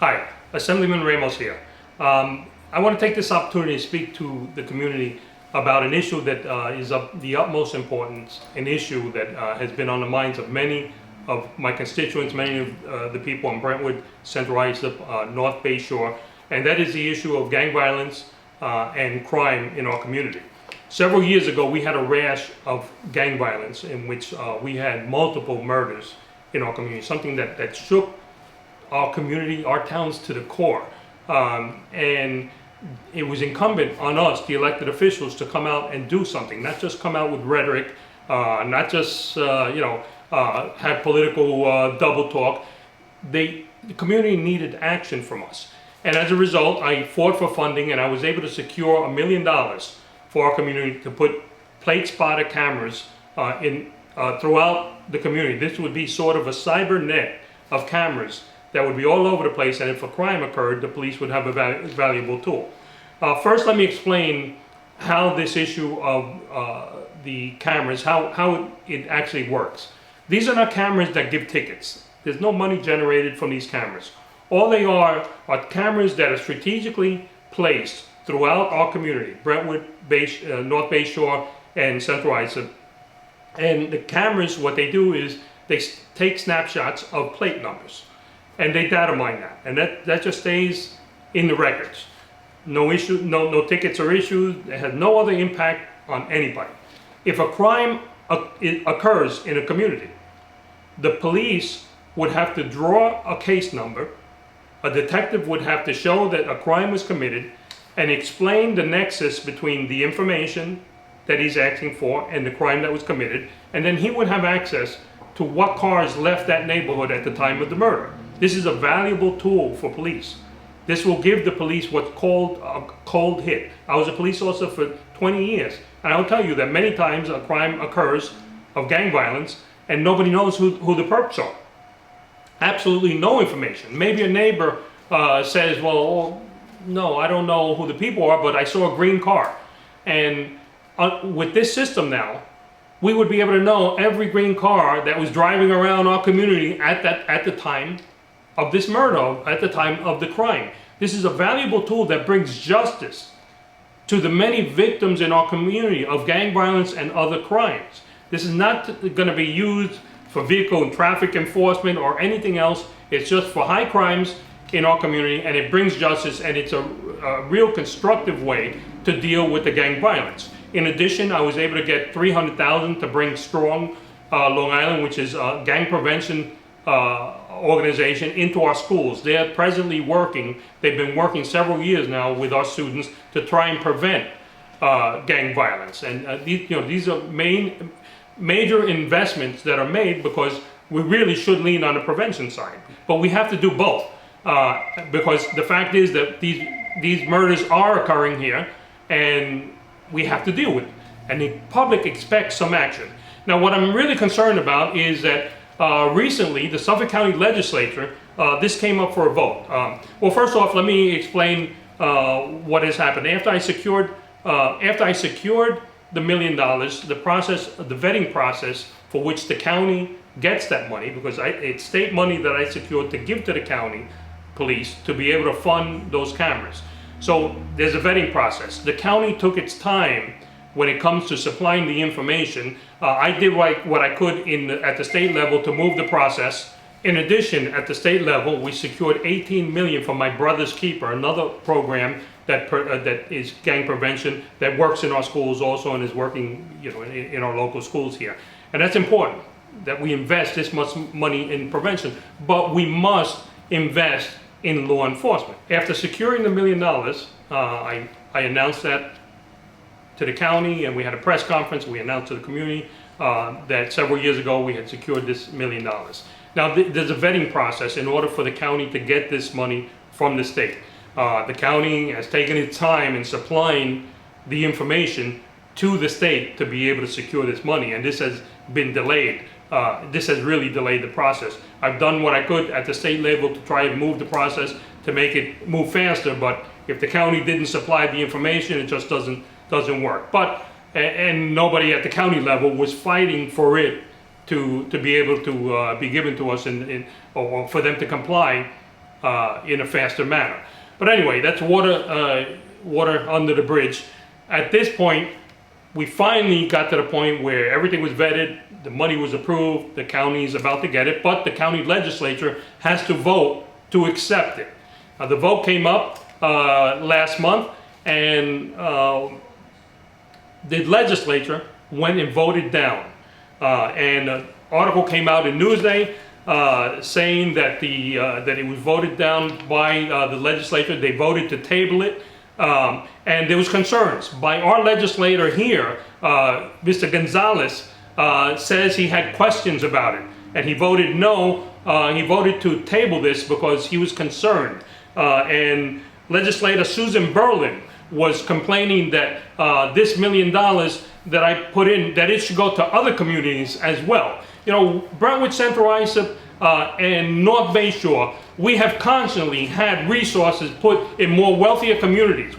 Hi, Assemblyman Ramos here. I want to take this opportunity to speak to the community about an issue that is of the utmost importance, an issue that has been on the minds of many of my constituents, many of the people in Brentwood, Central Islip, North Bay Shore, and that is the issue of gang violence and crime in our community. Several years ago, we had a rash of gang violence in which we had multiple murders in our community, something that shook our community, our towns to the core. And it was incumbent on us, the elected officials, to come out and do something, not just come out with rhetoric, not just have political double talk. The community needed action from us. And as a result, I fought for funding, and I was able to secure $1 million for our community to put plate spotter cameras throughout the community. This would be sort of a cyber net of cameras that would be all over the place, and if a crime occurred, the police would have a valuable tool. First, let me explain how this issue of the cameras, how it actually works. These are not cameras that give tickets. There's no money generated from these cameras. All they are cameras that are strategically placed throughout our community, Brentwood, North Bay Shore, and Central Islip. And the cameras, what they do is they take snapshots of plate numbers, and they data mine that, and that just stays in the records. No issue, no tickets are issued. It has no other impact on anybody. If a crime occurs in a community, the police would have to draw a case number. A detective would have to show that a crime was committed and explain the nexus between the information that he's asking for and the crime that was committed, and then he would have access to what cars left that neighborhood at the time of the murder. This is a valuable tool for police. This will give the police what's called a cold hit. I was a police officer for 20 years, and I'll tell you that many times a crime occurs of gang violence and nobody knows who the perps are. Absolutely no information. Maybe a neighbor says, well, no, I don't know who the people are, but I saw a green car. And with this system now, we would be able to know every green car that was driving around our community at the time of this murder, at the time of the crime. This is a valuable tool that brings justice to the many victims in our community of gang violence and other crimes. This is not going to be used for vehicle and traffic enforcement or anything else. It's just for high crimes in our community, and it brings justice, and it's a real constructive way to deal with the gang violence. In addition, I was able to get $300,000 to bring Strong Long Island, which is a gang prevention organization, into our schools. They are presently working, they've been working several years now with our students to try and prevent gang violence. And these are major investments that are made because we really should lean on the prevention side. But we have to do both because the fact is that these murders are occurring here, and we have to deal with it. And the public expects some action. Now, what I'm really concerned about is that recently, the Suffolk County Legislature, this came up for a vote. Well, first off, let me explain what has happened. After I secured the $1 million, the vetting process for which the county gets that money, because it's state money that I secured to give to the county police to be able to fund those cameras. So there's a vetting process. The county took its time when it comes to supplying the information. I did what I could at the state level to move the process. In addition, at the state level, we secured $18 million from My Brother's Keeper, another program that is gang prevention that works in our schools also and is working, in our local schools here. And that's important that we invest this much money in prevention, but we must invest in law enforcement. After securing the $1 million, I announced that to the county, and we had a press conference. We announced to the community that several years ago we had secured this $1 million. Now, there's a vetting process in order for the county to get this money from the state. The county has taken its time in supplying the information to the state to be able to secure this money, and this has been delayed. This has really delayed the process. I've done what I could at the state level to try and move the process to make it move faster, but if the county didn't supply the information, it just doesn't work. But and nobody at the county level was fighting for it to be able to be given to us or for them to comply in a faster manner. But anyway, that's water under the bridge. At this point, we finally got to the point where everything was vetted, the money was approved, the county is about to get it, but the county legislature has to vote to accept it. The vote came up last month, and the legislature went and voted down. And an article came out in Newsday saying that that it was voted down by the legislature. They voted to table it. And there was concerns by our legislator here. Mr. Gonzalez says he had questions about it, and he voted no. He voted to table this because he was concerned. And legislator Susan Berlin was complaining that this $1 million that I put in, that it should go to other communities as well. You know, Brentwood, Central Islip, and North Bayshore, we have constantly had resources put in more wealthier communities.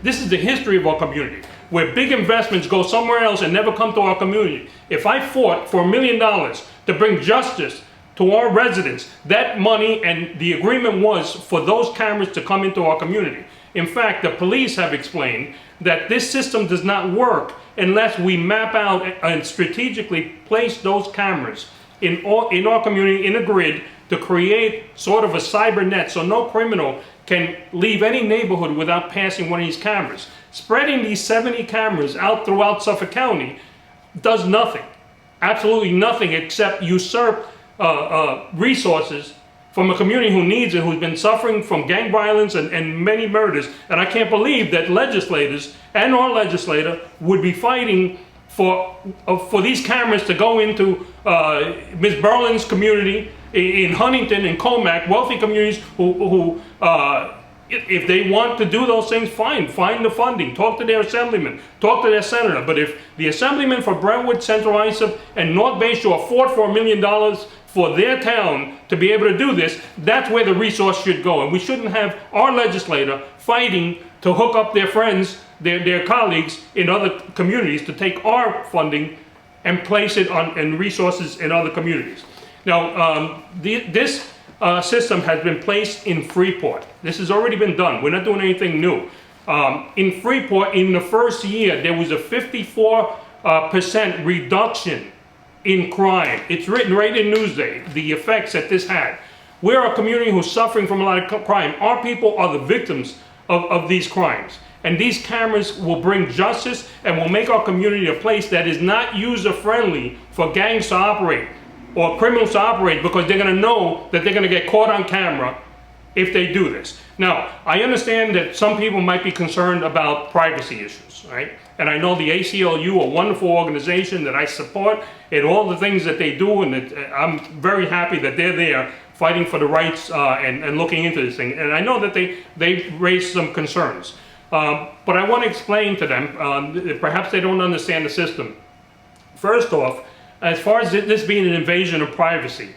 This is the history of our community, where big investments go somewhere else and never come to our community. If I fought for $1 million to bring justice to our residents, that money, and the agreement was for those cameras to come into our community. In fact, the police have explained that this system does not work unless we map out and strategically place those cameras in our community in a grid to create sort of a cyber net so no criminal can leave any neighborhood without passing one of these cameras. Spreading these 70 cameras out throughout Suffolk County does nothing, absolutely nothing, except usurp resources from a community who needs it, who's been suffering from gang violence and many murders. And I can't believe that legislators and our legislator would be fighting for these cameras to go into Ms. Berlin's community in Huntington and Comac, wealthy communities who if they want to do those things, fine, find the funding, talk to their assemblyman, talk to their senator. But if the assemblyman for Brentwood, Central Islip, and North Bayshore fought for $1 million for their town to be able to do this, that's where the resource should go. And we shouldn't have our legislator fighting to hook up their friends, their colleagues in other communities to take our funding and place it in resources in other communities. Now, this system has been placed in Freeport. This has already been done. We're not doing anything new. In Freeport, in the first year, there was a 54% reduction in crime. It's written right in Newsday, the effects that this had. We're a community who's suffering from a lot of crime. Our people are the victims of these crimes. And these cameras will bring justice and will make our community a place that is not user-friendly for gangs to operate or criminals to operate, because they're going to know that they're going to get caught on camera if they do this. Now, I understand that some people might be concerned about privacy issues, right? And I know the ACLU, a wonderful organization that I support in all the things that they do, and I'm very happy that they're there fighting for the rights and looking into this thing. And I know that they raised some concerns. But I want to explain to them, perhaps they don't understand the system. First off, as far as this being an invasion of privacy,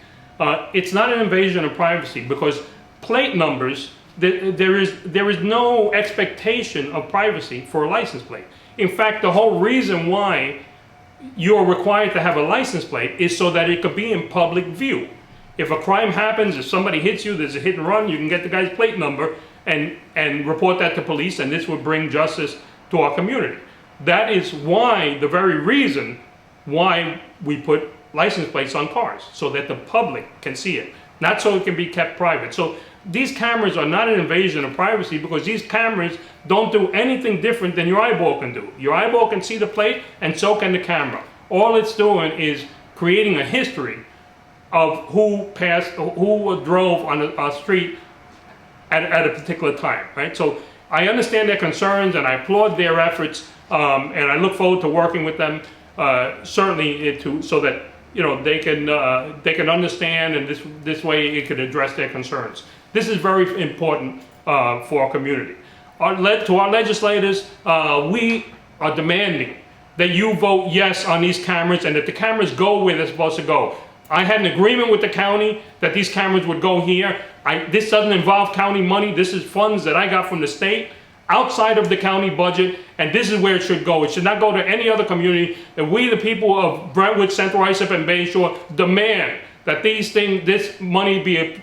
it's not an invasion of privacy, because plate numbers, there is no expectation of privacy for a license plate. In fact, the whole reason why you're required to have a license plate is so that it could be in public view. If a crime happens, if somebody hits you, there's a hit and run, you can get the guy's plate number and report that to police, and this would bring justice to our community. That is why, the very reason why we put license plates on cars, so that the public can see it, not so it can be kept private. So these cameras are not an invasion of privacy, because these cameras don't do anything different than your eyeball can do. Your eyeball can see the plate, and so can the camera. All it's doing is creating a history of who drove on a street at a particular time, right? So I understand their concerns, and I applaud their efforts, and I look forward to working with them, certainly so that they can understand, and this way it can address their concerns. This is very important for our community. To our legislators, we are demanding that you vote yes on these cameras, and that the cameras go where they're supposed to go. I had an agreement with the county that these cameras would go here. This doesn't involve county money. This is funds that I got from the state outside of the county budget, and this is where it should go. It should not go to any other community. And we, the people of Brentwood, Central Islip, and Bayshore, demand that this money be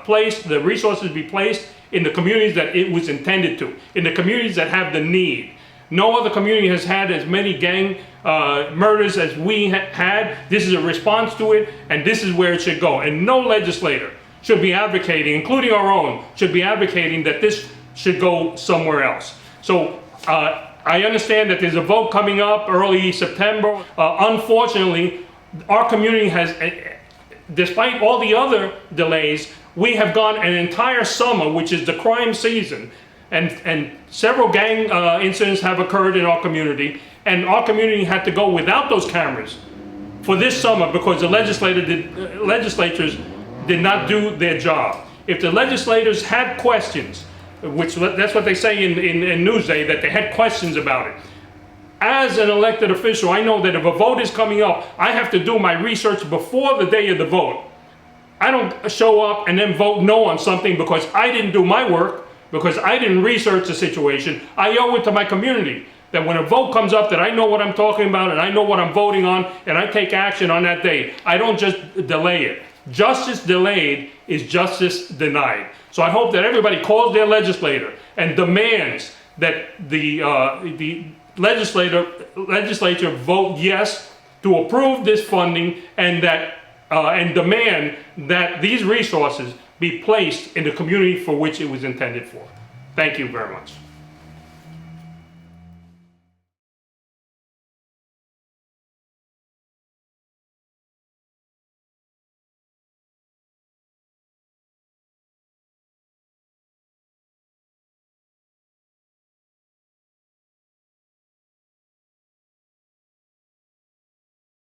placed, the resources be placed in the communities that it was intended to, in the communities that have the need. No other community has had as many gang murders as we had. This is a response to it, and this is where it should go. And no legislator should be advocating, including our own, should be advocating that this should go somewhere else. So I understand that there's a vote coming up early September. Unfortunately, our community has, despite all the other delays, we have gone an entire summer, which is the crime season, and several gang incidents have occurred in our community, and our community had to go without those cameras for this summer because the legislatures did not do their job. If the legislators had questions, which that's what they say in Newsday, that they had questions about it. As an elected official, I know that if a vote is coming up, I have to do my research before the day of the vote. I don't show up and then vote no on something because I didn't do my work, because I didn't research the situation. I owe it to my community that when a vote comes up that I know what I'm talking about and I know what I'm voting on and I take action on that day. I don't just delay it. Justice delayed is justice denied. So I hope that everybody calls their legislator and demands that the legislature vote yes to approve this funding, and demand that these resources be placed in the community for which it was intended for. Thank you very much.